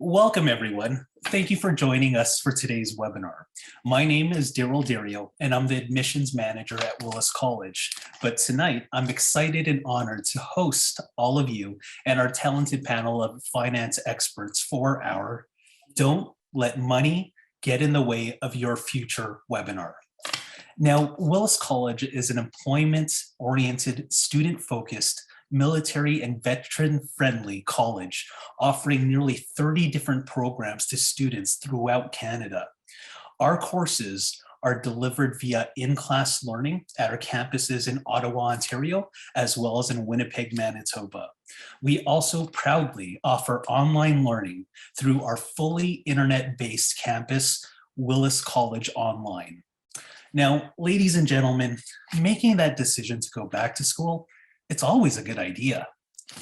Welcome, everyone. Thank you for joining us for today's webinar. My name is Daryl Dario, and I'm the admissions manager at Willis College. But tonight, I'm excited and honored to host all of you and our talented panel of finance experts for our Don't Let Money Get in the Way of Your Future webinar. Now, Willis College is an employment-oriented, student-focused, military and veteran-friendly college, offering nearly 30 different programs to students throughout Canada. Our courses are delivered via in-class learning at our campuses in Ottawa, Ontario, as well as in Winnipeg, Manitoba. We also proudly offer online learning through our fully internet-based campus, Willis College Online. Now, ladies and gentlemen, making that decision to go back to school, it's always a good idea.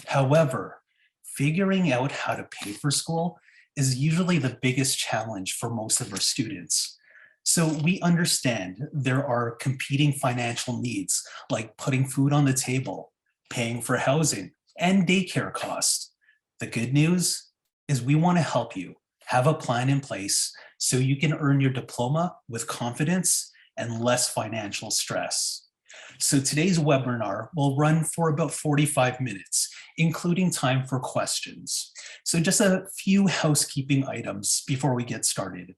However, figuring out how to pay for school is usually the biggest challenge for most of our students. So we understand there are competing financial needs like putting food on the table, paying for housing, and daycare costs. The good news is we want to help you have a plan in place so you can earn your diploma with confidence and less financial stress. So today's webinar will run for about 45 minutes, including time for questions. So just a few housekeeping items before we get started.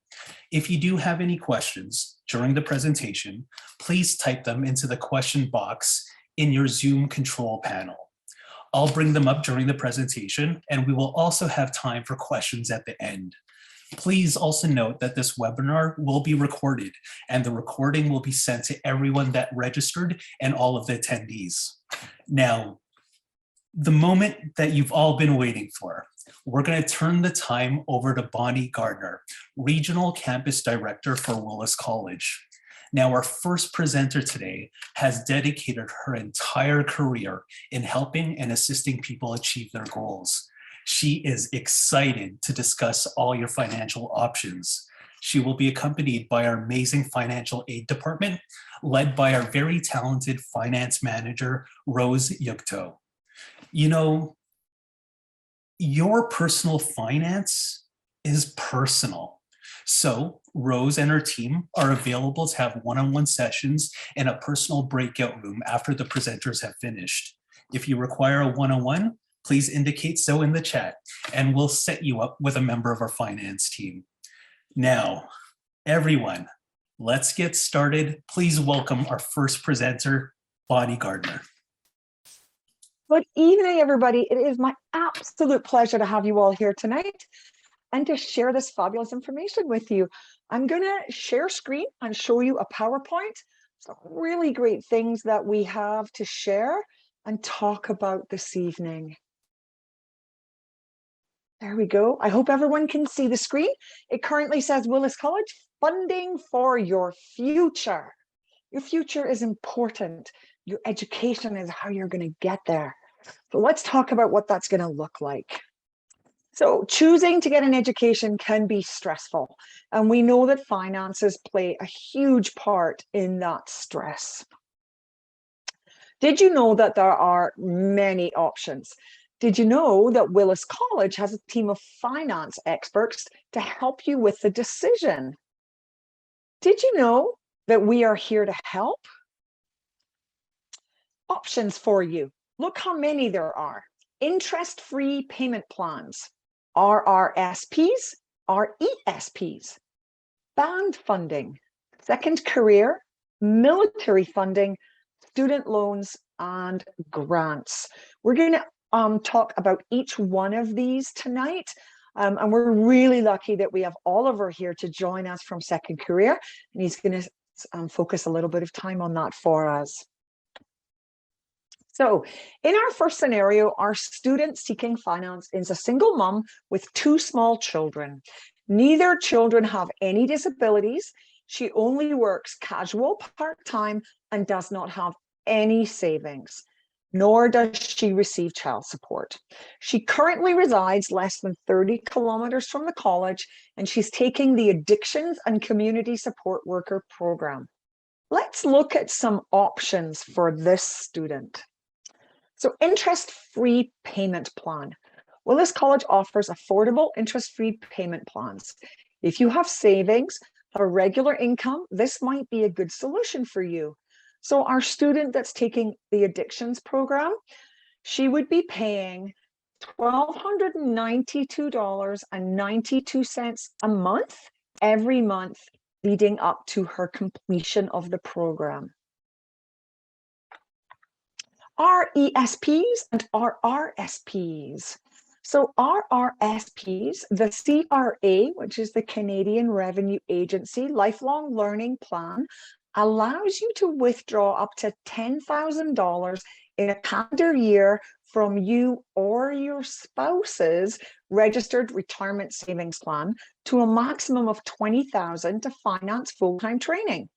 If you do have any questions during the presentation, please type them into the question box in your Zoom control panel. I'll bring them up during the presentation, and we will also have time for questions at the end. Please also note that this webinar will be recorded, and the recording will be sent to everyone that registered and all of the attendees. Now, the moment that you've all been waiting for, we're going to turn the time over to Bonnie Gardner, Regional Campus Director for Willis College. Now, our first presenter today has dedicated her entire career in helping and assisting people achieve their goals. She is excited to discuss all your financial options. She will be accompanied by our amazing financial aid department, led by our very talented finance manager, Rose Yukto. You know, your personal finance is personal. So Rose and her team are available to have one-on-one sessions in a personal breakout room after the presenters have finished. If you require a one-on-one, please indicate so in the chat, and we'll set you up with a member of our finance team. Now, everyone, let's get started. Please welcome our first presenter, Bonnie Gardner. Good evening, everybody. It is my absolute pleasure to have you all here tonight and to share this fabulous information with you. I'm going to share screen and show you a PowerPoint. Some really great things that we have to share and talk about this evening. There we go. I hope everyone can see the screen. It currently says Willis College, funding for your future. Your future is important. Your education is how you're going to get there. So let's talk about what that's going to look like. So choosing to get an education can be stressful. And we know that finances play a huge part in that stress. Did you know that there are many options? Did you know that Willis College has a team of finance experts to help you with the decision? Did you know that we are here to help? Options for you. Look how many there are. Interest-free payment plans, RRSPs, RESPs, band funding, second career, military funding, student loans, and grants. We're going to talk about each one of these tonight. And we're really lucky that we have Oliver here to join us from Second Career, and he's going to focus a little bit of time on that for us. So in our first scenario, our student seeking finance is a single mom with 2 small children. Neither children have any disabilities. She only works casual part-time and does not have any savings, nor does she receive child support. She currently resides less than 30 kilometers from the college, and she's taking the Addictions and Community Support Worker program. Let's look at some options for this student. So interest-free payment plan. Willis College offers affordable interest-free payment plans. If you have savings, have a regular income, this might be a good solution for you. So our student that's taking the addictions program, she would be paying $1,292.92 a month every month leading up to her completion of the program. RESPs and RRSPs. So RRSPs, the CRA, which is the Canadian Revenue Agency Lifelong Learning Plan, allows you to withdraw up to $10,000 in a calendar year from you or your spouse's registered retirement savings plan to a maximum of $20,000 to finance full-time training.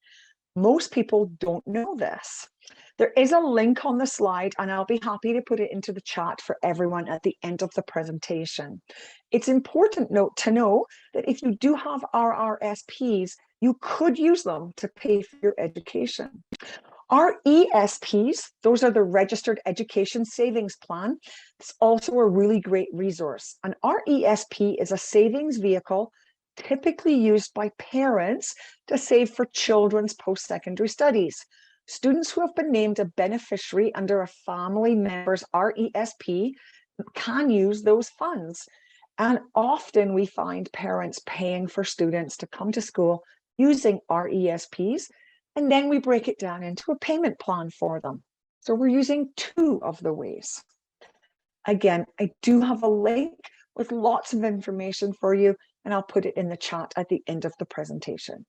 Most people don't know this. There is a link on the slide, and I'll be happy to put it into the chat for everyone at the end of the presentation. It's important to know that if you do have RRSPs, you could use them to pay for your education. RESPs, those are the Registered Education Savings Plan. It's also a really great resource. An RESP is a savings vehicle typically used by parents to save for children's post-secondary studies. Students who have been named a beneficiary under a family member's RESP can use those funds. And often we find parents paying for students to come to school using RESPs, and then we break it down into a payment plan for them. So we're using two of the ways. Again, I do have a link with lots of information for you, and I'll put it in the chat at the end of the presentation.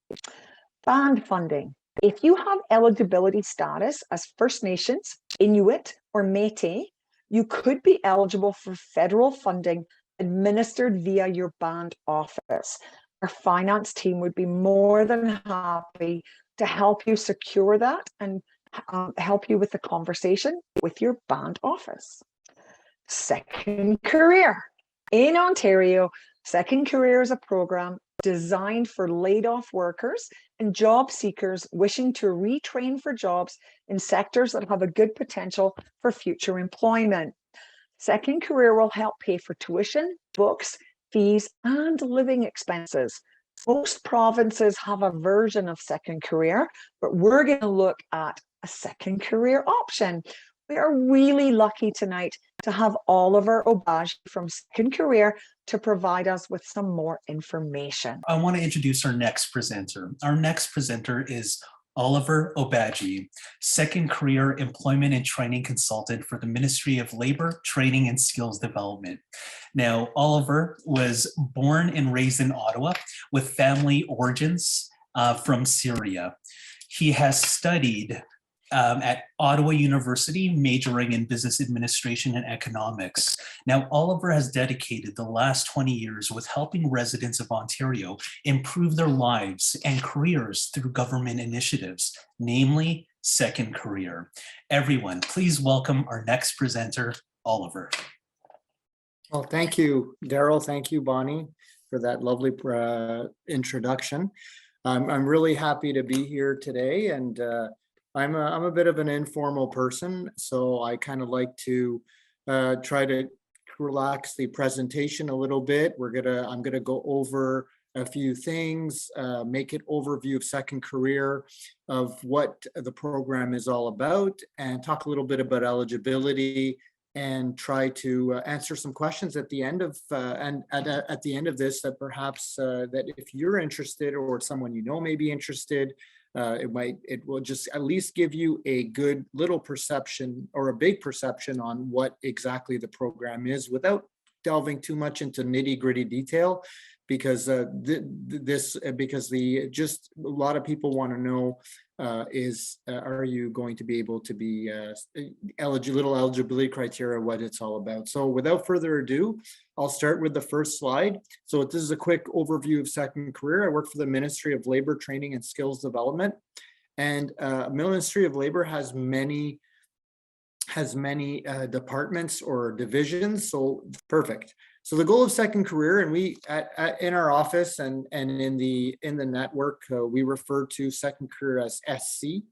Band funding. If you have eligibility status as First Nations, Inuit, or Métis, you could be eligible for federal funding administered via your band office. Our finance team would be more than happy to help you secure that and help you with the conversation with your band office. Second Career. In Ontario, Second Career is a program designed for laid-off workers and job seekers wishing to retrain for jobs in sectors that have a good potential for future employment. Second Career will help pay for tuition, books, fees, and living expenses. Most provinces have a version of Second Career, but we're going to look at a Second Career option. We are really lucky tonight to have Oliver Obagi from Second Career to provide us with some more information. I want to introduce our next presenter. Our next presenter is Oliver Obagi, Second Career Employment and Training Consultant for the Ministry of Labor, Training and Skills Development. Now, Oliver was born and raised in Ottawa with family origins from Syria. He has studied at Ottawa University, majoring in business administration and economics. Now, Oliver has dedicated the last 20 years with helping residents of Ontario improve their lives and careers through government initiatives, namely Second Career. Everyone, please welcome our next presenter, Oliver. Well, thank you, Daryl. Thank you, Bonnie, for that lovely introduction. I'm really happy to be here today, and I'm a bit of an informal person, so I kind of like to try to relax the presentation a little bit. I'm gonna go over a few things, make an overview of Second Career, of what the program is all about, and talk a little bit about eligibility, and try to answer some questions at the end of at the end of this that perhaps that if you're interested or someone you know may be interested. It will just at least give you a good little perception or a big perception on what exactly the program is without delving too much into nitty-gritty detail, because just a lot of people want to know are you going to be able to be little eligibility criteria, what it's all about. So without further ado, I'll start with the first slide. So this is a quick overview of Second Career. I work for the Ministry of Labor, Training and Skills Development, and Ministry of Labor has many departments or divisions. So perfect. So the goal of Second Career, and we in our office and in the network, we refer to Second Career as SC.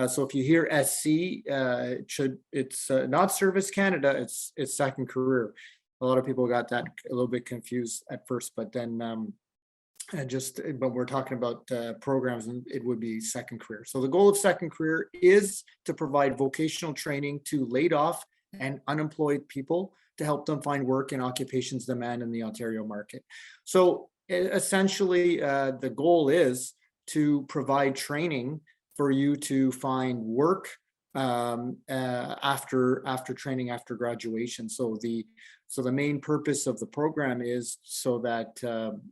So if you hear SC, it's not Service Canada, it's Second Career. A lot of people got that a little bit confused at first, but then but we're talking about programs, and it would be second career. So the goal of second career is to provide vocational training to laid off and unemployed people to help them find work in occupations demand in the Ontario market. So essentially, the goal is to provide training for you to find work after training, after graduation. So the main purpose of the program is so that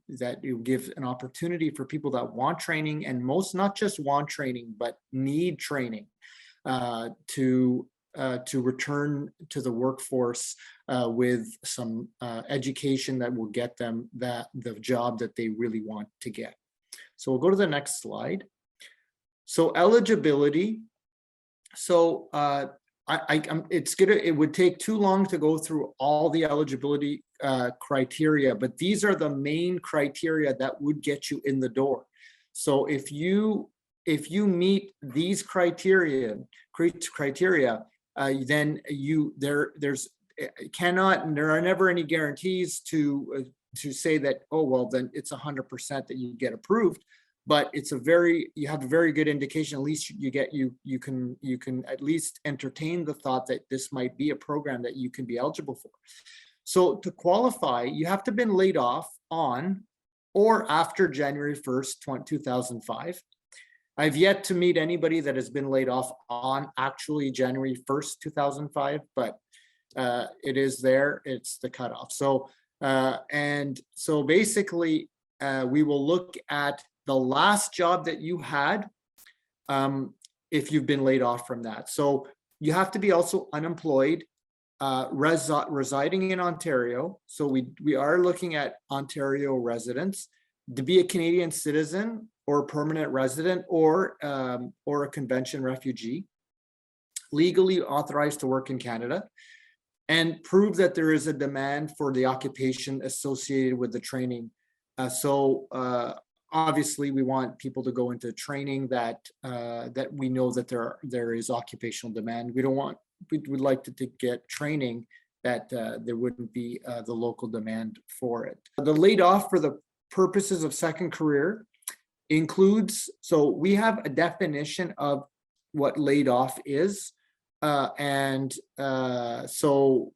that you give an opportunity for people that want training, and most not just want training but need training to return to the workforce with some education that will get them the job that they really want to get. So we'll go to the next slide. So eligibility. So it would take too long to go through all the eligibility criteria, but these are the main criteria that would get you in the door. So if you meet these criteria, then there are never any guarantees to say that, oh well, then it's 100% that you get approved. But you have a very good indication. At least you can at least entertain the thought that this might be a program that you can be eligible for. So to qualify, you have to have been laid off on or after January 1st, 2005. I've yet to meet anybody that has been laid off on actually January 1st, 2005, but it is there. It's the cutoff. So and so basically, we will look at the last job that you had, if you've been laid off from that. So you have to be also unemployed, residing in Ontario. So we are looking at Ontario residents, to be a Canadian citizen or permanent resident or a convention refugee, legally authorized to work in Canada, and prove that there is a demand for the occupation associated with the training. Obviously, we want people to go into training that we know that there is occupational demand. We would like to get training that there wouldn't be the local demand for it. The laid off for the purposes of second career includes, so we have a definition of what laid off is, so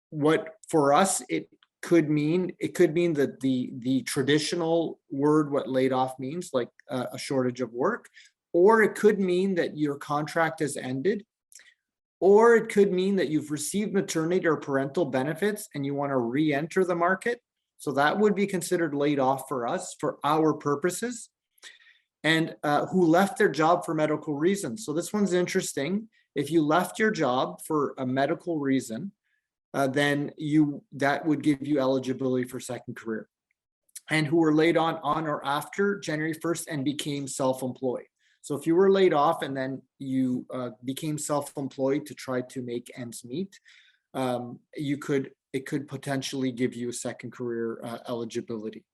what for us it could mean that the traditional word, what laid off means, like a shortage of work, or it could mean that your contract has ended, or it could mean that you've received maternity or parental benefits and you want to re-enter the market. So that would be considered laid off for us, for our purposes, and who left their job for medical reasons. So this one's interesting. If you left your job for a medical reason, then that would give you eligibility for second career. And who were laid on or after January 1st and became self-employed. So if you were laid off and then you became self-employed to try to make ends meet, it could potentially give you a second career eligibility.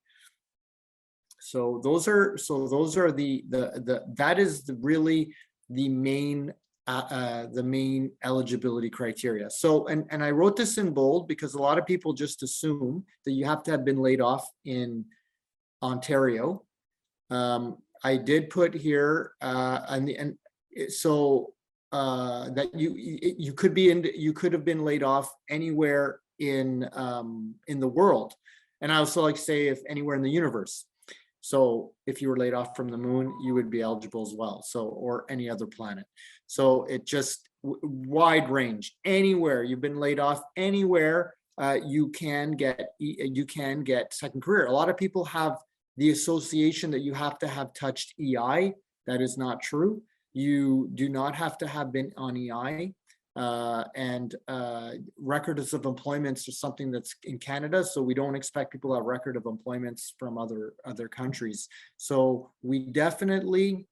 So those are that is really the main eligibility criteria. So, and I wrote this in bold because a lot of people just assume that you have to have been laid off in Ontario. I did put here, that you could have been laid off anywhere in the world, and I also like to say if anywhere in the universe. So if you were laid off from the moon, you would be eligible as well. So, or any other planet. So it just wide range. Anywhere you've been laid off, anywhere you can get second career. A lot of people have the association that you have to have touched EI. That is not true. You do not have to have been on EI. Records of employments is something that's in Canada, so we don't expect people to have record of employments from other countries. So we definitely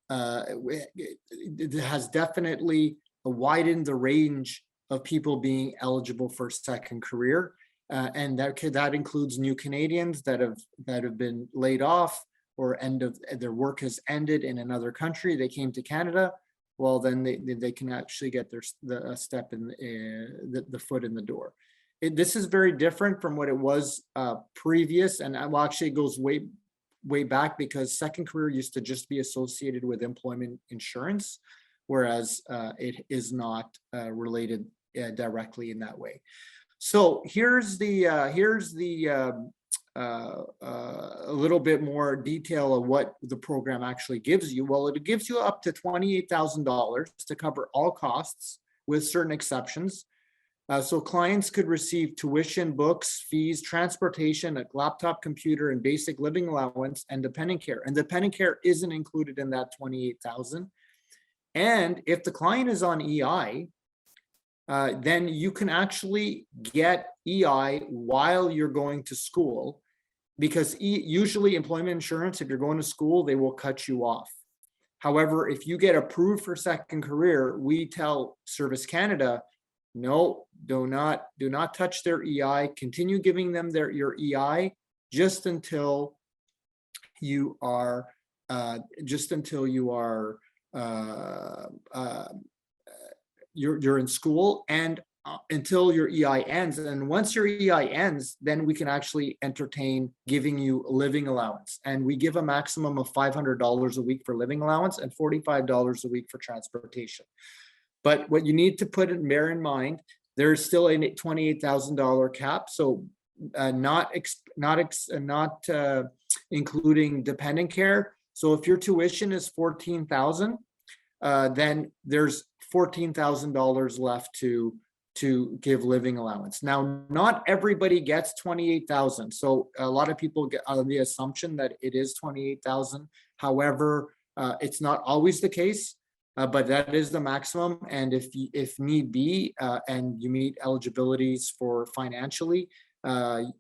it has definitely widened the range of people being eligible for second career, and that includes new Canadians that have been laid off or their work has ended in another country. They came to Canada. well, then they can actually get a step in the foot in the door. This is very different from what it was previous, and actually it goes way back, because second career used to just be associated with employment insurance, whereas it is not related directly in that way. So here's a little bit more detail of what the program actually gives you. Well, it gives you up to $28,000 to cover all costs with certain exceptions. So clients could receive tuition, books, fees, transportation, a laptop, computer, and basic living allowance, and dependent care. And dependent care isn't included in that $28,000. And if the client is on EI, then you can actually get EI while you're going to school, because usually employment insurance, if you're going to school, they will cut you off. However, if you get approved for second career, we tell Service Canada, no, do not touch their EI. Continue giving them your EI just until you are you're in school, and until your EI ends. And once your EI ends, then we can actually entertain giving you a living allowance. And we give a maximum of $500 a week for living allowance and $45 a week for transportation. But what you need to bear in mind, there's still a $28,000 cap. So not including dependent care. So if your tuition is $14,000, then there's $14,000 left to give living allowance. Now, not everybody gets 28,000. So a lot of people get on the assumption that it is 28,000. However, it's not always the case, but that is the maximum. And if need be, and you meet eligibilities for financially,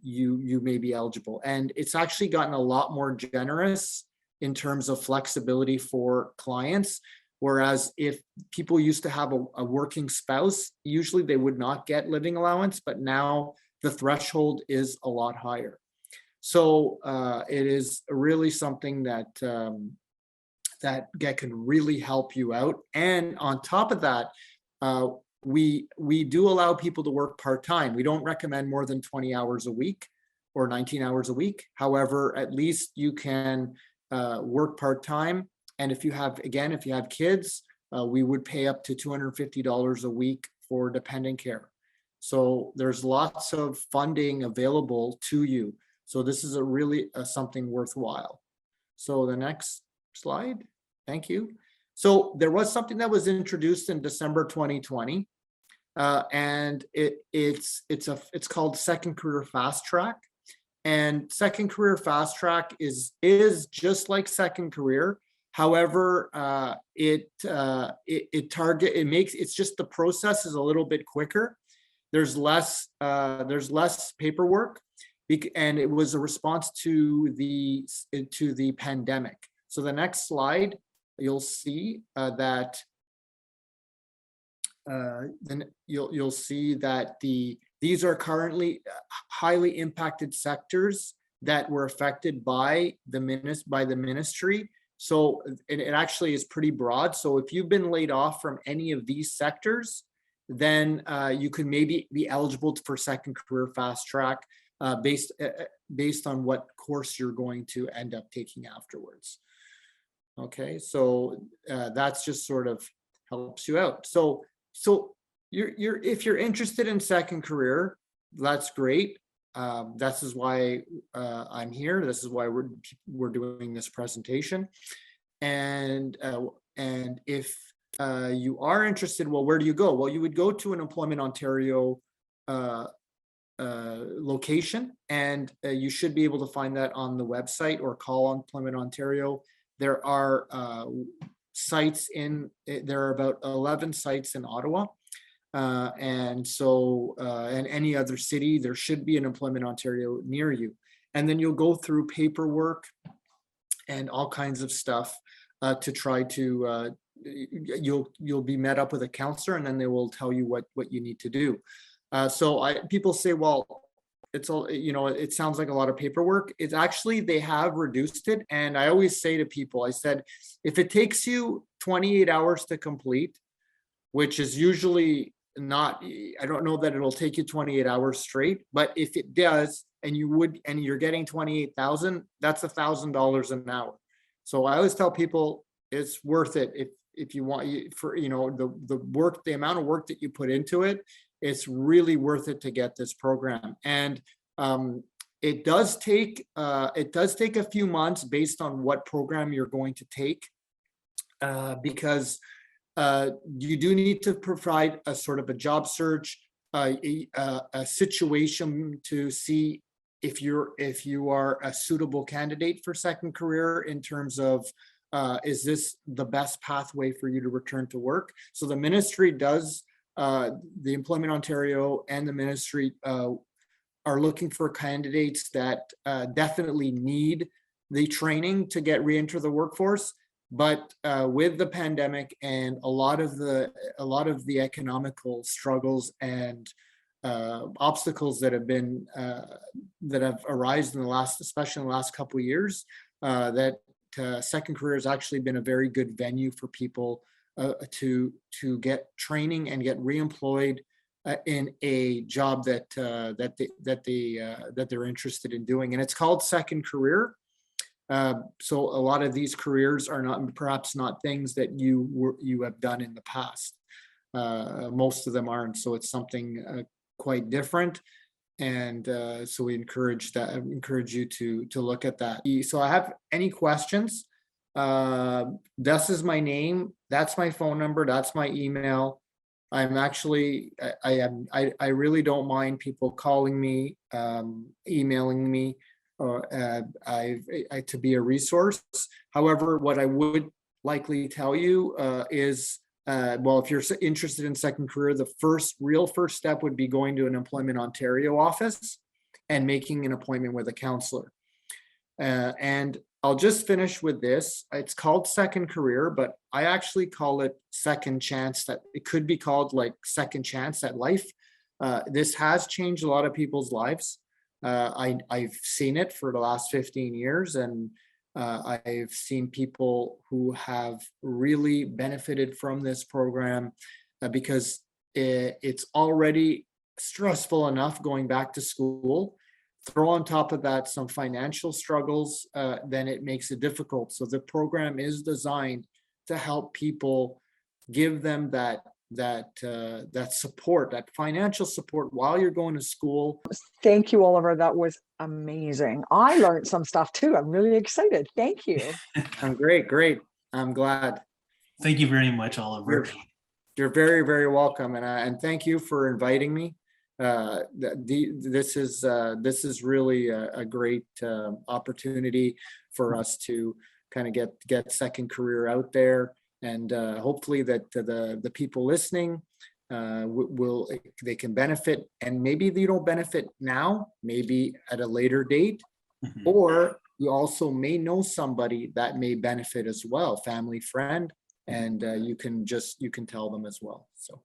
you may be eligible. And it's actually gotten a lot more generous in terms of flexibility for clients. Whereas if people used to have a working spouse, usually they would not get living allowance, but now the threshold is a lot higher. So it is really something that can really help you out. And on top of that, we do allow people to work part-time. We don't recommend more than 20 hours a week or 19 hours a week. However, at least you can work part-time. And if you have kids, we would pay up to $250 a week for dependent care. So there's lots of funding available to you. So this is really something worthwhile. So the next slide, thank you. So there was something that was introduced in December 2020, and it's called Second Career Fast Track. And Second Career Fast Track is just like Second Career. However, it's just the process is a little bit quicker. There's less paperwork, and it was a response to the pandemic. So the next slide, you'll see that these are currently highly impacted sectors that were affected by the ministry. So it actually is pretty broad. So if you've been laid off from any of these sectors, then you could maybe be eligible for Second Career Fast Track based on what course you're going to end up taking afterwards. Okay, so that's just sort of helps you out. So if you're interested in second career, that's great. This is why I'm here. This is why we're doing this presentation. And if you are interested, well, where do you go? Well, you would go to an Employment Ontario location, and you should be able to find that on the website or call Employment Ontario. There are sites there are about 11 sites in Ottawa. And any other city, there should be an Employment Ontario near you. And then you'll go through paperwork and all kinds of stuff to try to, you'll be met up with a counselor, and then they will tell you what you need to do. So people say, well, it's all, you know, it sounds like a lot of paperwork. It's actually, they have reduced it. And I always say to people, I said, if it takes you 28 hours to complete, which is usually not, I don't know that it'll take you 28 hours straight, but if it does, and you're getting 28,000, that's $1,000 an hour. So I always tell people it's worth it if you want, for, you know, the work, the amount of work that you put into it, it's really worth it to get this program. And it does take a few months based on what program you're going to take, because you do need to provide a sort of a job search, a situation to see if you are a suitable candidate for second career in terms of, is this the best pathway for you to return to work? So the ministry does, the Employment Ontario and the ministry are looking for candidates that definitely need the training to get re-enter the workforce. But with the pandemic and a lot of the economical struggles and obstacles that have arisen in the last, especially in the last couple of years, that second career has actually been a very good venue for people to get training and get reemployed in a job that they're interested in doing, and it's called second career. So a lot of these careers are perhaps not things that you have done in the past. Most of them aren't, so it's something quite different. And so we encourage you to look at that. So I have any questions. This is my name. That's my phone number. That's my email. I'm actually, I really don't mind people calling me, emailing me, or to be a resource. However, what I would likely tell you is, well, if you're interested in second career, the first step would be going to an Employment Ontario office and making an appointment with a counselor. And I'll just finish with this. It's called second career, but I actually call it second chance. That it could be called like second chance at life. This has changed a lot of people's lives. I've seen it for the last 15 years, and I've seen people who have really benefited from this program because it's already stressful enough going back to school. Throw on top of that some financial struggles, then it makes it difficult. So the program is designed to help people, give them that support, that financial support while you're going to school. Thank you, Oliver. That was amazing. I learned some stuff too. I'm really excited. Thank you. I'm great. I'm glad. Thank you very much, Oliver. You're very, very welcome. And thank you for inviting me. This is really a great opportunity for us to kind of get second career out there. And hopefully that the people listening they can benefit, and maybe you don't benefit now, maybe at a later date, or you also may know somebody that may benefit as well, family, friend, and you can tell them as well. So.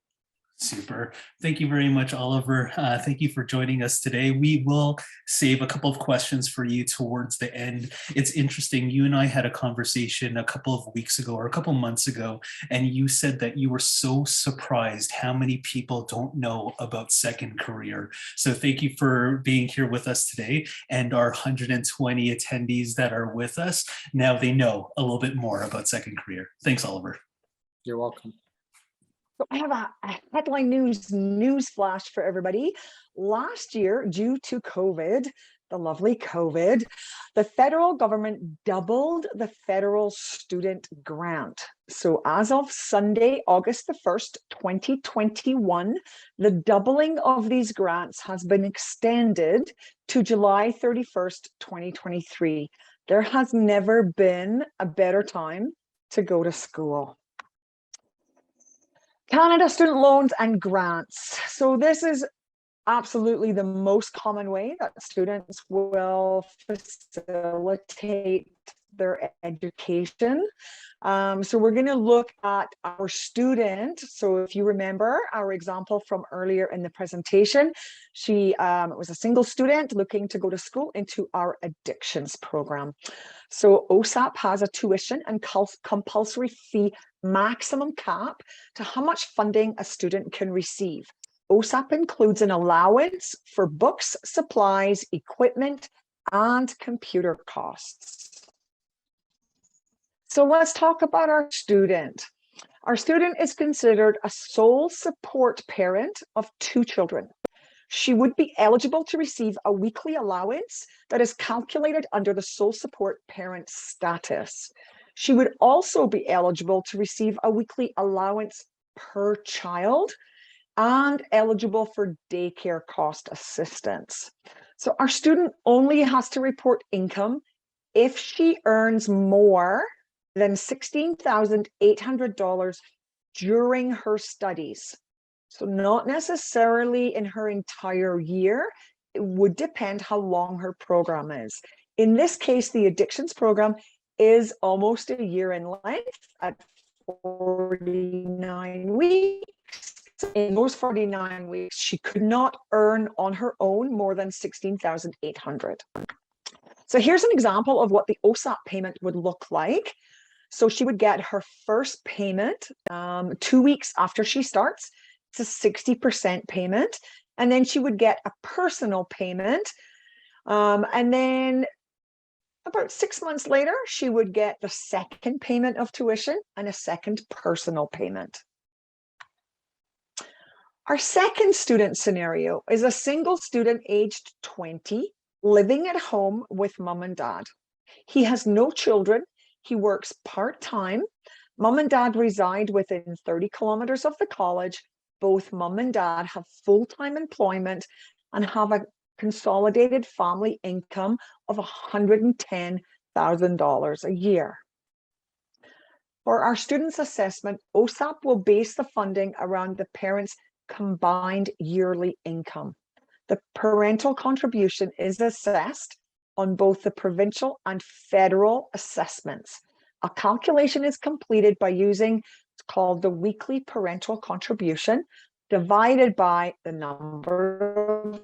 Super. Thank you very much, Oliver. Thank you for joining us today. We will save a couple of questions for you towards the end. It's interesting. You and I had a conversation a couple of weeks ago or a couple months ago, and you said that you were so surprised how many people don't know about second career. So thank you for being here with us today, and our 120 attendees that are with us. Now they know a little bit more about second career. Thanks, Oliver. You're welcome. So I have a headline news flash for everybody. Last year, due to COVID, the lovely COVID, the federal government doubled the federal student grant. So as of Sunday, August the 1st, 2021, the doubling of these grants has been extended to July 31st, 2023. There has never been a better time to go to school. Canada student loans and grants. So this is absolutely the most common way that students will facilitate their education. So we're going to look at our student. So if you remember our example from earlier in the presentation, she was a single student looking to go to school into our addictions program. So OSAP has a tuition and compulsory fee maximum cap to how much funding a student can receive. OSAP includes an allowance for books, supplies, equipment, and computer costs. So let's talk about our student. Our student is considered a sole support parent of 2 children. She would be eligible to receive a weekly allowance that is calculated under the sole support parent status. She would also be eligible to receive a weekly allowance per child and eligible for daycare cost assistance. So our student only has to report income if she earns more than $16,800 during her studies. So not necessarily in her entire year. It would depend how long her program is. In this case, the addictions program is almost a year in length at 49 weeks. In those 49 weeks, she could not earn on her own more than $16,800. So here's an example of what the OSAP payment would look like. So she would get her first payment 2 weeks after she starts. It's a 60% payment. And then she would get a personal payment. And then about 6 months later, she would get the second payment of tuition and a second personal payment. Our second student scenario is a single student aged 20 living at home with mom and dad. He has no children. He works part-time. Mom and dad reside within 30 kilometers of the college. Both mom and dad have full-time employment and have a consolidated family income of $110,000 a year. For our students' assessment, OSAP will base the funding around the parents' combined yearly income. The parental contribution is assessed on both the provincial and federal assessments. A calculation is completed by using what's called the weekly parental contribution divided by the number of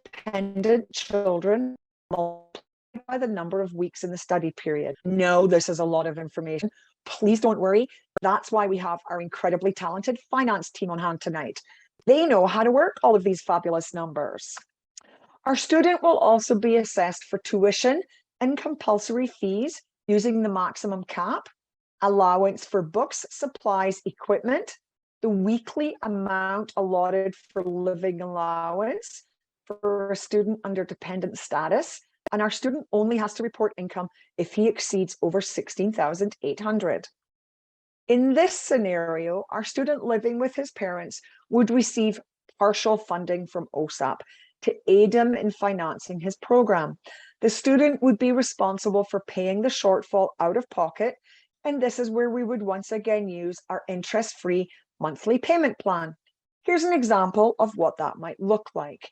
dependent children multiplied by the number of weeks in the study period. No, this is a lot of information. Please don't worry. That's why we have our incredibly talented finance team on hand tonight. They know how to work all of these fabulous numbers. Our student will also be assessed for tuition and compulsory fees using the maximum cap, allowance for books, supplies, equipment, the weekly amount allotted for living allowance for a student under dependent status, and our student only has to report income if he exceeds over $16,800. In this scenario, our student living with his parents would receive partial funding from OSAP to aid him in financing his program. The student would be responsible for paying the shortfall out of pocket, and this is where we would once again use our interest-free monthly payment plan. Here's an example of what that might look like.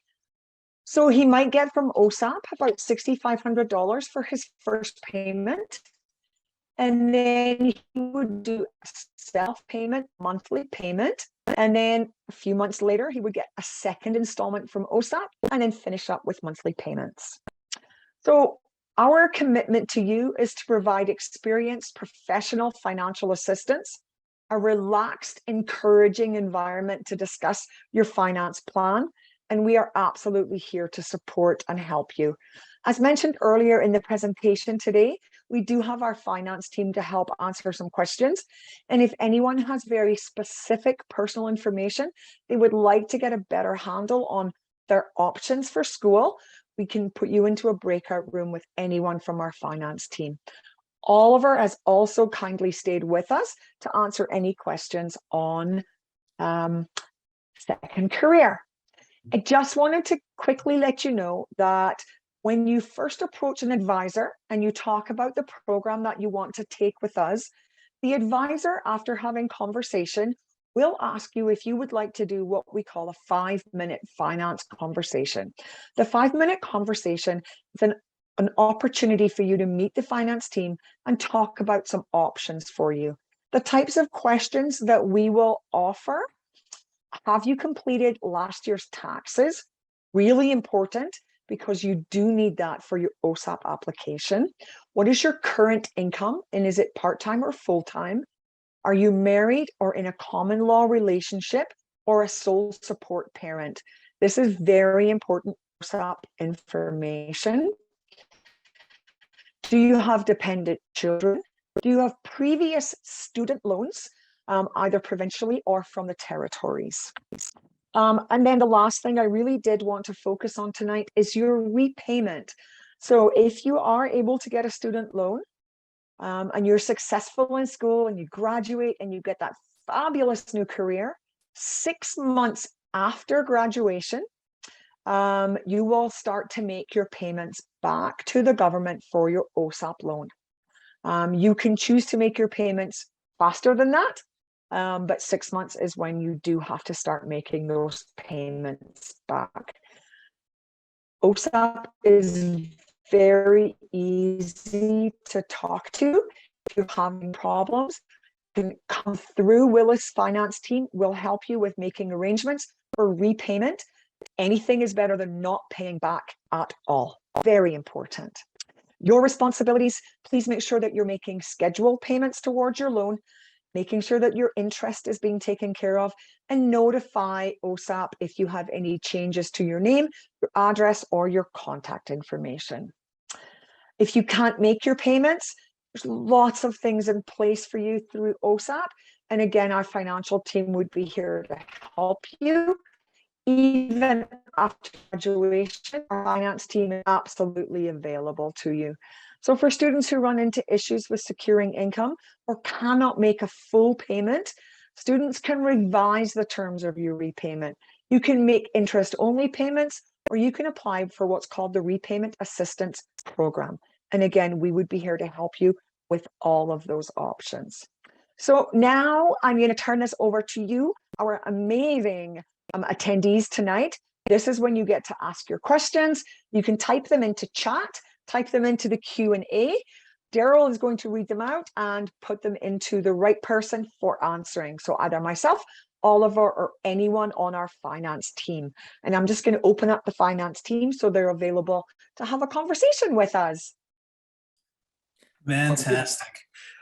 So he might get from OSAP about $6,500 for his first payment, and then he would do a self-payment monthly payment. And then a few months later, he would get a second installment from OSAP and then finish up with monthly payments. So our commitment to you is to provide experienced professional financial assistance, a relaxed, encouraging environment to discuss your finance plan, and we are absolutely here to support and help you. As mentioned earlier in the presentation today, we do have our finance team to help answer some questions. And if anyone has very specific personal information, they would like to get a better handle on their options for school, we can put you into a breakout room with anyone from our finance team. Oliver has also kindly stayed with us to answer any questions on second career. I just wanted to quickly let you know that when you first approach an advisor and you talk about the program that you want to take with us, the advisor, after having conversation, will ask you if you would like to do what we call a 5-minute finance conversation. The 5-minute conversation is an an opportunity for you to meet the finance team and talk about some options for you. The types of questions that we will offer: have you completed last year's taxes? Really important, because you do need that for your OSAP application. What is your current income, and is it part-time or full-time? Are you married or in a common law relationship or a sole support parent? This is very important OSAP information. Do you have dependent children? Do you have previous student loans, either provincially or from the territories? And then the last thing I really did want to focus on tonight is your repayment. So if you are able to get a student loan, and you're successful in school and you graduate and you get that fabulous new career, 6 months after graduation, you will start to make your payments back to the government for your OSAP loan. You can choose to make your payments faster than that, but 6 months is when you do have to start making those payments back. OSAP is very easy to talk to. If you're having problems, you can come through Willis finance team. We'll help you with making arrangements for repayment. Anything is better than not paying back at all. Very important. Your responsibilities: please make sure that you're making scheduled payments towards your loan, making sure that your interest is being taken care of, and notify OSAP if you have any changes to your name, your address, or your contact information. If you can't make your payments, there's lots of things in place for you through OSAP. And again, our financial team would be here to help you. Even after graduation, our finance team is absolutely available to you. So for students who run into issues with securing income or cannot make a full payment, students can revise the terms of your repayment. You can make interest-only payments, or you can apply for what's called the Repayment Assistance Program. And again, we would be here to help you with all of those options. So now I'm going to turn this over to you, our amazing attendees tonight. This is when you get to ask your questions. You can type them into chat, type them into the Q&A. Daryl is going to read them out and put them into the right person for answering. So either myself, Oliver, or anyone on our finance team. And I'm just going to open up the finance team so they're available to have a conversation with us. Fantastic.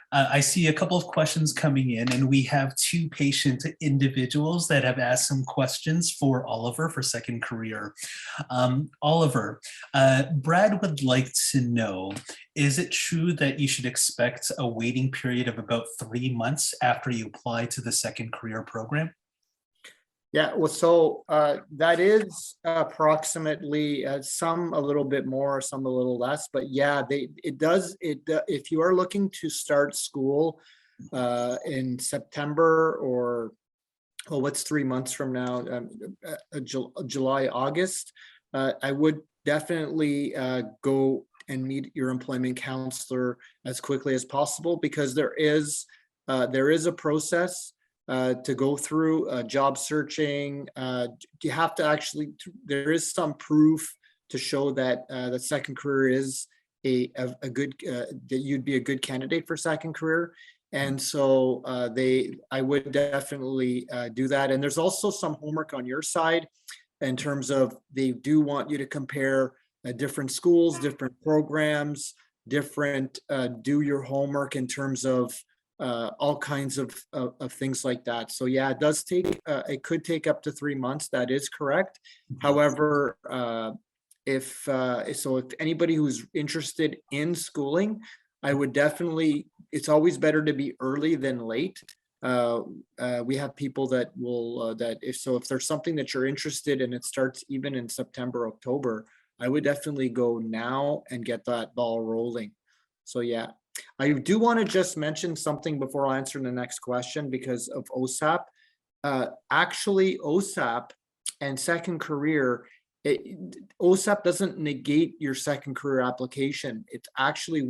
I see a couple of questions coming in, and we have 2 patient individuals that have asked some questions for Oliver for second career. Oliver, Brad would like to know, is it true that you should expect a waiting period of about 3 months after you apply to the second career program? Yeah, well, so that is approximately some a little bit more, some a little less, but yeah, if you are looking to start school in September, or well, what's 3 months from now, July, August, I would definitely go and meet your employment counselor as quickly as possible, because there is a process to go through job searching. You have to actually, there is some proof to show that the second career is a good, that you'd be a good candidate for second career. And so I would definitely do that. And there's also some homework on your side in terms of, they do want you to compare different schools, different programs, different, do your homework in terms of all kinds of things like that. So yeah, it does take, it could take up to 3 months. That is correct. However, if anybody who's interested in schooling, I would definitely, it's always better to be early than late. We have people that will, if there's something that you're interested in, it starts even in September, October, I would definitely go now and get that ball rolling. So yeah. I do want to just mention something before I answer the next question, because of OSAP. Actually, OSAP and second career, OSAP doesn't negate your second career application. It's actually,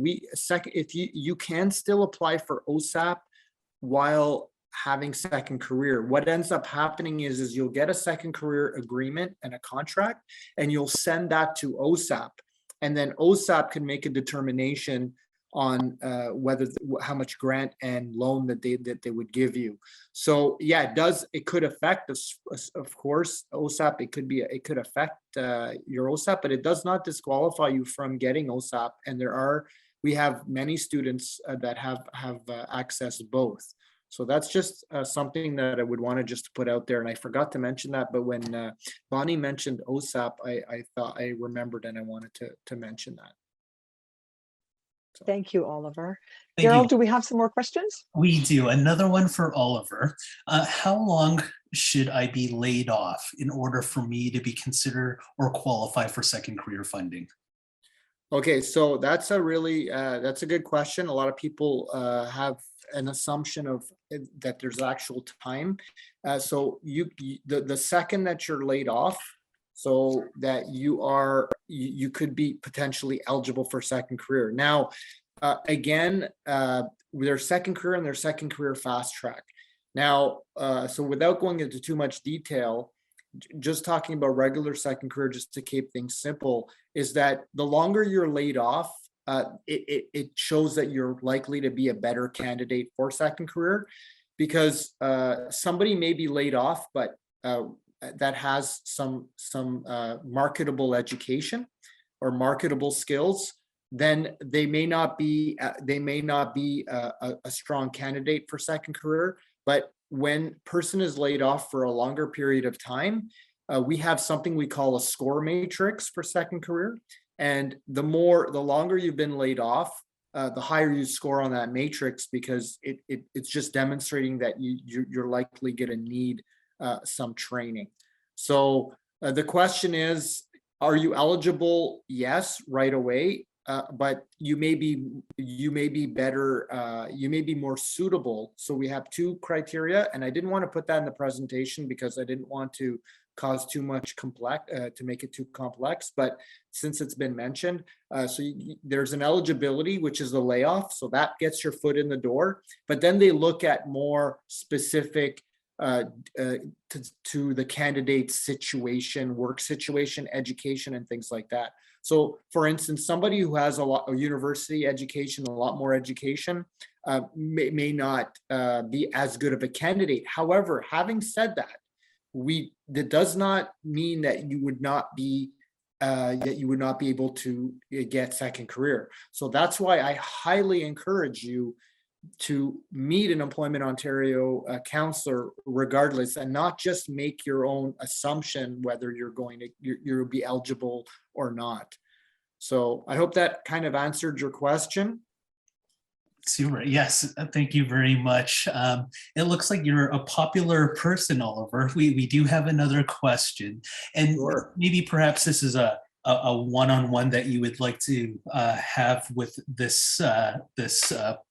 if you can still apply for OSAP while having second career. What ends up happening is you'll get a second career agreement and a contract, and you'll send that to OSAP. and then OSAP can make a determination on how much grant and loan that they would give you. So yeah, it could affect us, of course, OSAP. It could affect your OSAP, but it does not disqualify you from getting OSAP. And we have many students that have accessed both. So that's just something that I would want to just put out there. And I forgot to mention that, but when Bonnie mentioned OSAP, I thought I remembered and I wanted to mention that. So. Thank you, Oliver. Thank Daryl, you. do we have some more questions? We do. Another one for Oliver. How long should I be laid off in order for me to be considered or qualify for second career funding? Okay, so that's a good question. A lot of people have an assumption of that there's actual time. So the second that you're laid off, so that you could be potentially eligible for second career. Now, again, their second career and their second career fast track. Now, so without going into too much detail, just talking about regular second career, just to keep things simple, is that the longer you're laid off, it shows that you're likely to be a better candidate for second career, because somebody may be laid off, but that has some marketable education or marketable skills, then they may not be a strong candidate for second career. But when person is laid off for a longer period of time, we have something we call a score matrix for second career. And the longer you've been laid off, the higher you score on that matrix, because it's just demonstrating that you're likely going to need some training. So the question is, are you eligible? Yes, right away. But you may be better, you may be more suitable. So we have two criteria, and I didn't want to put that in the presentation because I didn't want to cause too much to make it too complex. But since it's been mentioned, there's an eligibility, which is the layoff. So that gets your foot in the door. But then they look at more specific to the candidate's situation, work situation, education, and things like that. So for instance, somebody who has a university education, a lot more education, may not be as good of a candidate. However, having said that, that does not mean that you would not be able to get second career. So that's why I highly encourage you to meet an Employment Ontario counselor regardless, and not just make your own assumption whether you'll be eligible or not. So I hope that kind of answered your question. Super. Yes, thank you very much. It looks like you're a popular person, Oliver. We do have another question, and Sure. maybe perhaps this is a one-on-one that you would like to have with this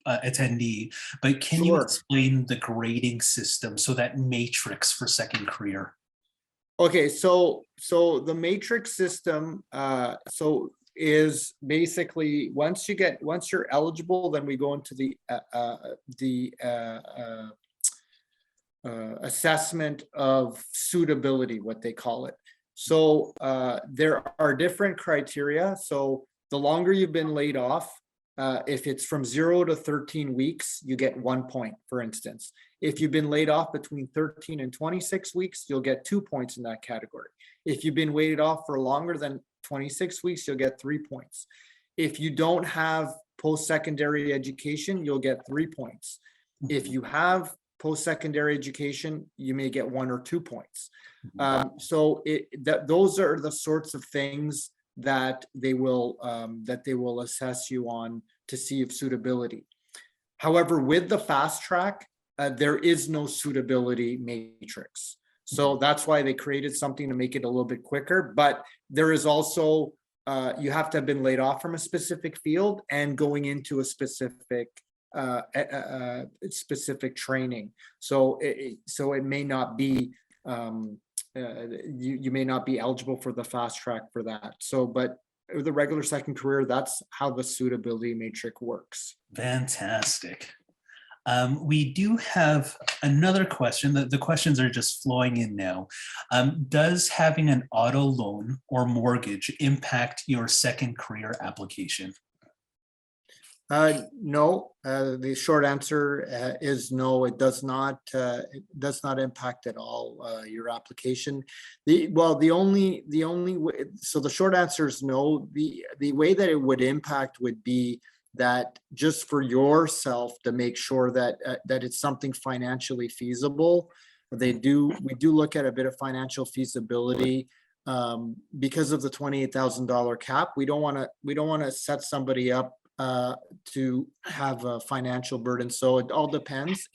attendee. But can you Sure. explain the grading system, so that matrix for second career? Okay, so the matrix system, is basically once you're eligible, then we go into the assessment of suitability, what they call it. So there are different criteria. So the longer you've been laid off, if it's from 0 to 13 weeks, you get 1 point, for instance. If you've been laid off between 13 and 26 weeks, you'll get 2 points in that category. If you've been laid off for longer than 26 weeks, you'll get 3 points. If you don't have post-secondary education, you'll get 3 points. If you have post-secondary education, you may get 1 or 2 points. So those are the sorts of things that they will assess you on to see if suitability. However, with the fast track, there is no suitability matrix. So that's why they created something to make it a little bit quicker. But there is also, you have to have been laid off from a specific field and going into a specific training. So it may not be, you may not be eligible for the fast track for that. So, but the regular second career, that's how the suitability matrix works. Fantastic. We do have another question. The questions are just flowing in now. Does having an auto loan or mortgage impact your second career application? No, the short answer is no, it does not impact at all your application. The only way, so the short answer is no. The way that it would impact would be that just for yourself to make sure that that it's something financially feasible. We do look at a bit of financial feasibility because of the $28,000 cap. We don't want to set somebody up to have a financial burden. So it all depends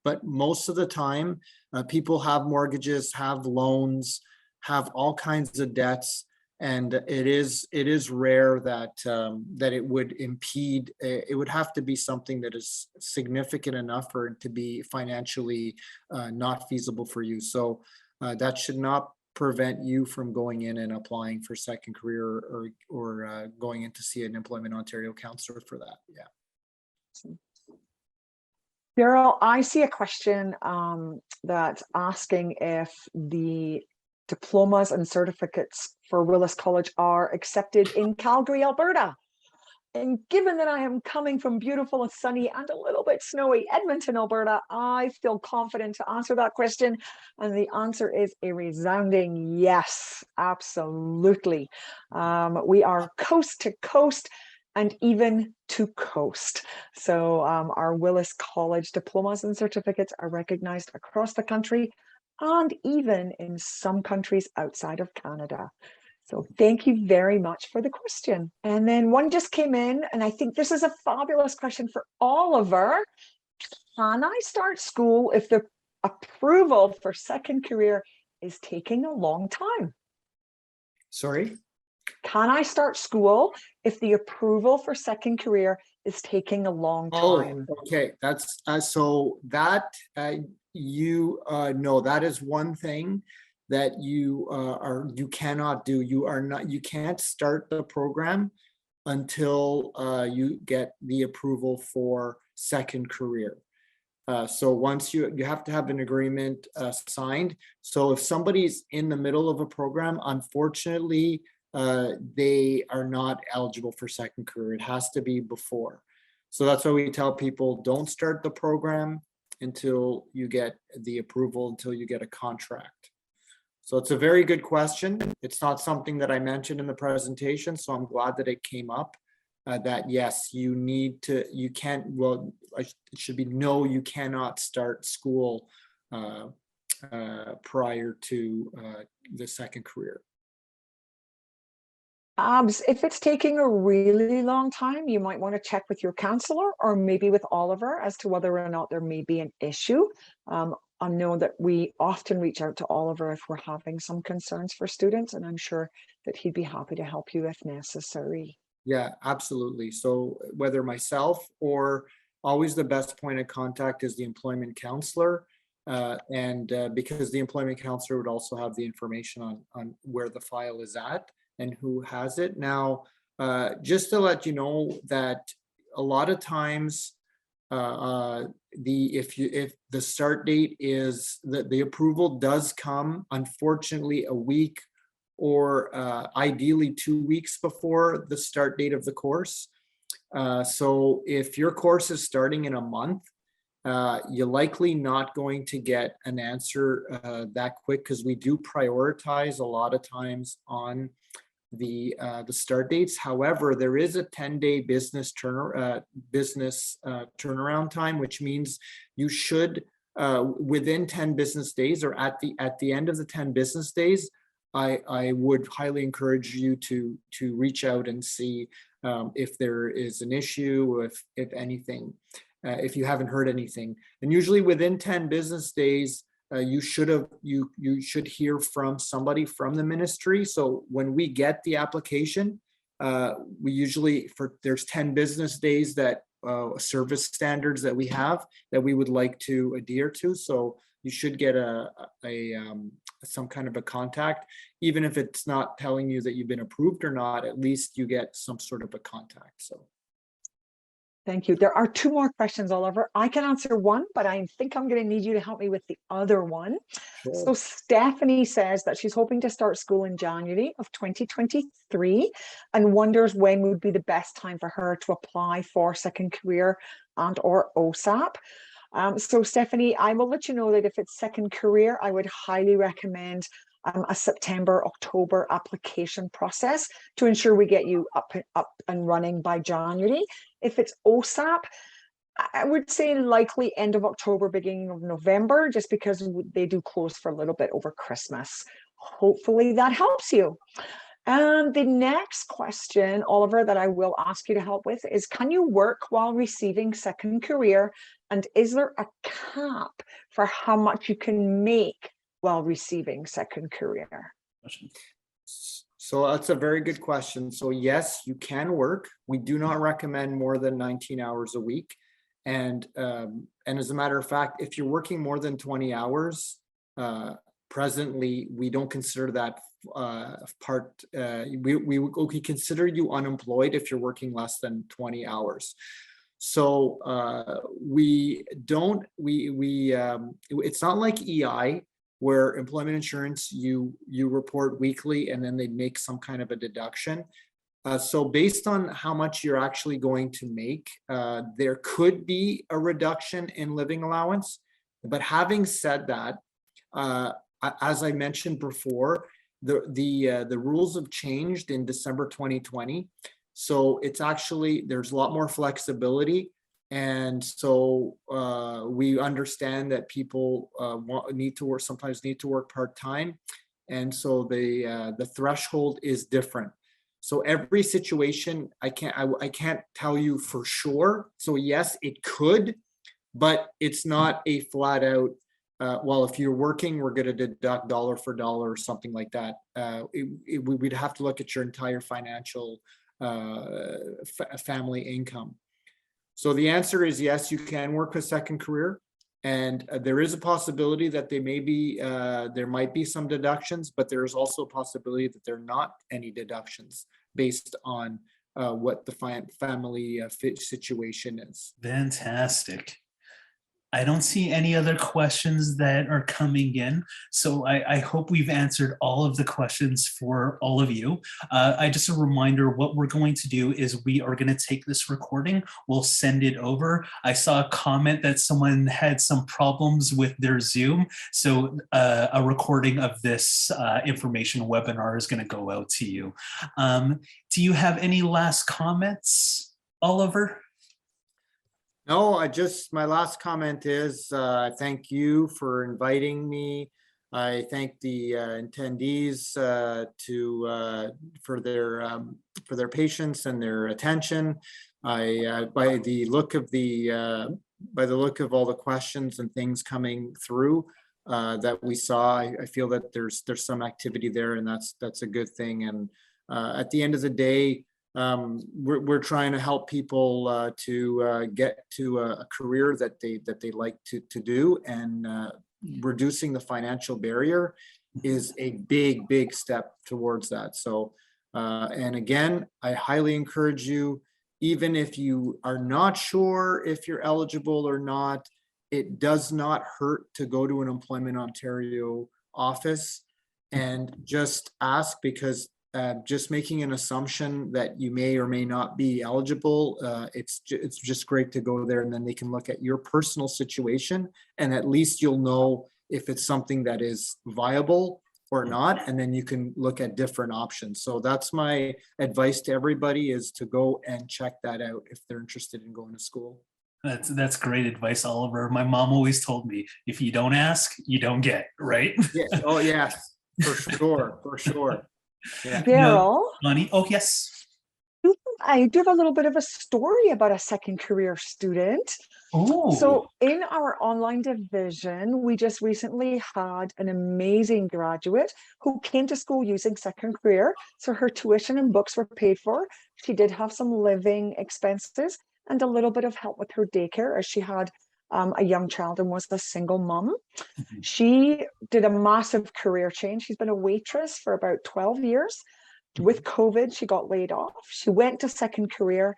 but most of the time, people have mortgages, have loans, have all kinds of debts. And it is rare that that it would impede. It would have to be something that is significant enough for it to be financially not feasible for you. So that should not prevent you from going in and applying for second career or going in to see an Employment Ontario counselor for that. Yeah. Daryl, I see a question that's asking if the diplomas and certificates for Willis College are accepted in Calgary, Alberta. And given that I am coming from beautiful and sunny and a little bit snowy Edmonton, Alberta, I feel confident to answer that question. And the answer is a resounding yes, absolutely. We are coast to coast and even to coast. So our Willis College diplomas and certificates are recognized across the country and even in some countries outside of Canada. So thank you very much for the question. And then one just came in, and I think this is a fabulous question for Oliver. Can I start school if the approval for second career is taking a long time? Sorry? Can I start school if the approval for second career is taking a long time? Oh, okay. That's so that you no, that is one thing that you cannot do. You can't start the program until you get the approval for second career. So once you have to have an agreement signed. So if somebody's in the middle of a program, unfortunately, they are not eligible for second career. It has to be before. So that's why we tell people don't start the program until you get the approval, until you get a contract. So it's a very good question. It's not something that I mentioned in the presentation, so I'm glad that it came up. That yes, you can't, well, it should be no, you cannot start school prior to the second career. If it's taking a really long time, you might want to check with your counselor or maybe with Oliver as to whether or not there may be an issue. I know that we often reach out to Oliver if we're having some concerns for students, and I'm sure that he'd be happy to help you if necessary. Yeah, absolutely. So whether myself or always the best point of contact is the employment counselor. Because the employment counselor would also have the information on where the file is at and who has it. Now, just to let you know that a lot of times, if the start date is the approval does come, unfortunately, a week or ideally 2 weeks before the start date of the course. So if your course is starting in a month, you're likely not going to get an answer that quick, because we do prioritize a lot of times on the start dates. However, there is a 10-day business turnaround time, which means you should within 10 business days or at the end of the 10 business days, I would highly encourage you to reach out and see if there is an issue, if anything, if you haven't heard anything. And usually within 10 business days, you should hear from somebody from the ministry. So when we get the application, we usually, there's 10 business days that service standards that we have that we would like to adhere to. So you should get some kind of a contact, even if it's not telling you that you've been approved or not. At least you get some sort of a contact. So Thank you. There are two more questions, Oliver. I can answer one, but I think I'm going to need you to help me with the other one. So Sure. Stephanie says that she's hoping to start school in January of 2023 and wonders when would be the best time for her to apply for second career and or OSAP. So Stephanie, I will let you know that if it's second career, I would highly recommend a September, October application process to ensure we get you up and running by January. If it's OSAP, I would say likely end of October, beginning of November, just because they do close for a little bit over Christmas. Hopefully that helps you. And the next question, Oliver, that I will ask you to help with is, can you work while receiving second career? And is there a cap for how much you can make while receiving second career? So that's a very good question. So yes, you can work. We do not recommend more than 19 hours a week. And as a matter of fact, if you're working more than 20 hours, presently, we don't consider that we consider you unemployed if you're working less than 20 hours. So it's not like EI, where employment insurance, you report weekly and then they make some kind of a deduction. So based on how much you're actually going to make, there could be a reduction in living allowance. But having said that, as I mentioned before, the rules have changed in December 2020. So it's actually, there's a lot more flexibility. And so we understand that people sometimes need to work part-time. And so the threshold is different. So every situation, I can't tell you for sure. So yes, it could, but it's not a flat out, well, if you're working, we're going to deduct dollar for dollar or something like that. We'd have to look at your entire financial family income. So the answer is yes, you can work a second career, and there is a possibility that there might be some deductions, but there is also a possibility that there are not any deductions based on what the family situation is. Fantastic. I don't see any other questions that are coming in. So I hope we've answered all of the questions for all of you. Just a reminder, what we're going to do is we are going to take this recording, we'll send it over. I saw a comment that someone had some problems with their Zoom. So a recording of this information webinar is going to go out to you. Do you have any last comments, Oliver? No, my last comment is thank you for inviting me. I thank the attendees for their patience and their attention. By the look of all the questions and things coming through that we saw, I feel that there's some activity there, and that's a good thing. And at the end of the day, we're trying to help people to get to a career that they like to do, and reducing the financial barrier is a big step towards that. So and again, I highly encourage you, even if you are not sure if you're eligible or not, it does not hurt to go to an Employment Ontario office and just ask, because just making an assumption that you may or may not be eligible, it's just great to go there, and then they can look at your personal situation, and at least you'll know if it's something that is viable or not, and then you can look at different options. So that's my advice to everybody, is to go and check that out if they're interested in going to school. That's great advice, Oliver. My mom always told me, if you don't ask, you don't get, right? Yes. Oh yes, for sure. Yeah. Daryl, Bonnie? Oh, yes. I do have a little bit of a story about a second career student. Oh. So in our online division, we just recently had an amazing graduate who came to school using second career. So her tuition and books were paid for. She did have some living expenses and a little bit of help with her daycare, as she had a young child and was a single mom. Mhm. She did a massive career change. She's been a waitress for about 12 years. With COVID, she got laid off. She went to second career,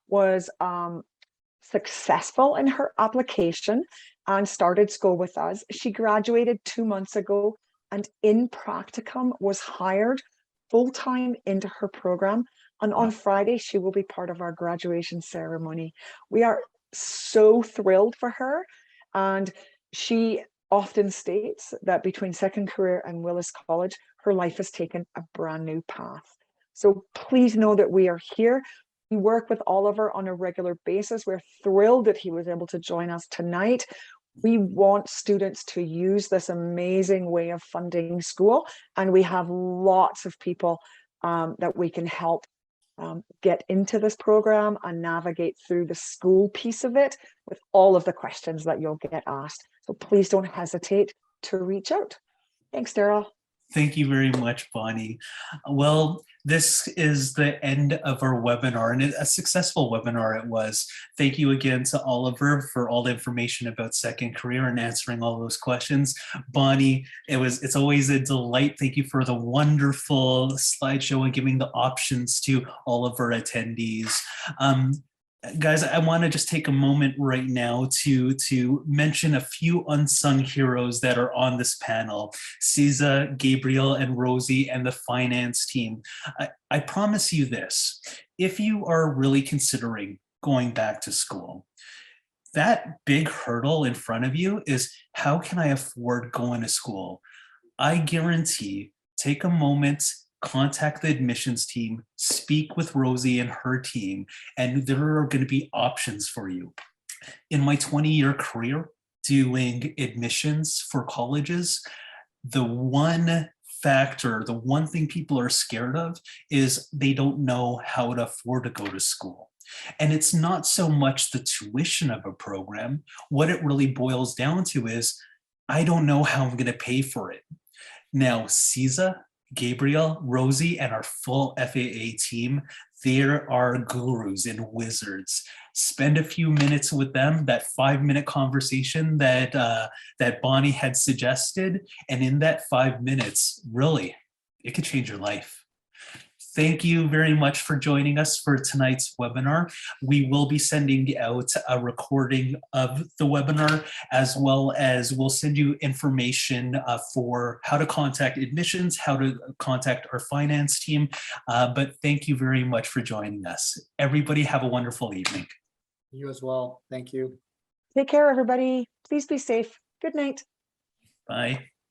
was successful in her application and started school with us. She graduated 2 months ago and in practicum was hired full-time into her program. And on Friday, she will be part of our graduation ceremony. We are so thrilled for her. And she often states that between Second Career and Willis College, her life has taken a brand new path. So please know that we are here. We work with Oliver on a regular basis. We're thrilled that he was able to join us tonight. We want students to use this amazing way of funding school, and we have lots of people that we can help get into this program and navigate through the school piece of it with all of the questions that you'll get asked. So please don't hesitate to reach out. Thanks, Daryl. Thank you very much, Bonnie. Well, this is the end of our webinar, and a successful webinar it was. Thank you again to Oliver for all the information about Second Career and answering all those questions. Bonnie, it's always a delight. Thank you for the wonderful slideshow and giving the options to all of our attendees. Guys, I want to just take a moment right now to mention a few unsung heroes that are on this panel. Cesar, Gabriel, and Rosie, and the finance team. I promise you this, if you are really considering going back to school, that big hurdle in front of you is, how can I afford going to school? I guarantee, take a moment, contact the admissions team, speak with Rosie and her team, and there are going to be options for you. In my 20-year career doing admissions for colleges, the one factor, the one thing people are scared of is they don't know how to afford to go to school. And it's not so much the tuition of a program. What it really boils down to is, I don't know how I'm going to pay for it. Now, Cesar, Gabriel, Rosie, and our full FAA team, there are gurus and wizards. Spend a few minutes with them, that 5-minute conversation that Bonnie had suggested, and in that 5 minutes, really, it could change your life. Thank you very much for joining us for tonight's webinar. We will be sending out a recording of the webinar, as well as we'll send you information for how to contact admissions, how to contact our finance team. But thank you very much for joining us. Everybody have a wonderful evening. You as well. Thank you. Take care, everybody. Please be safe. Good night. Bye.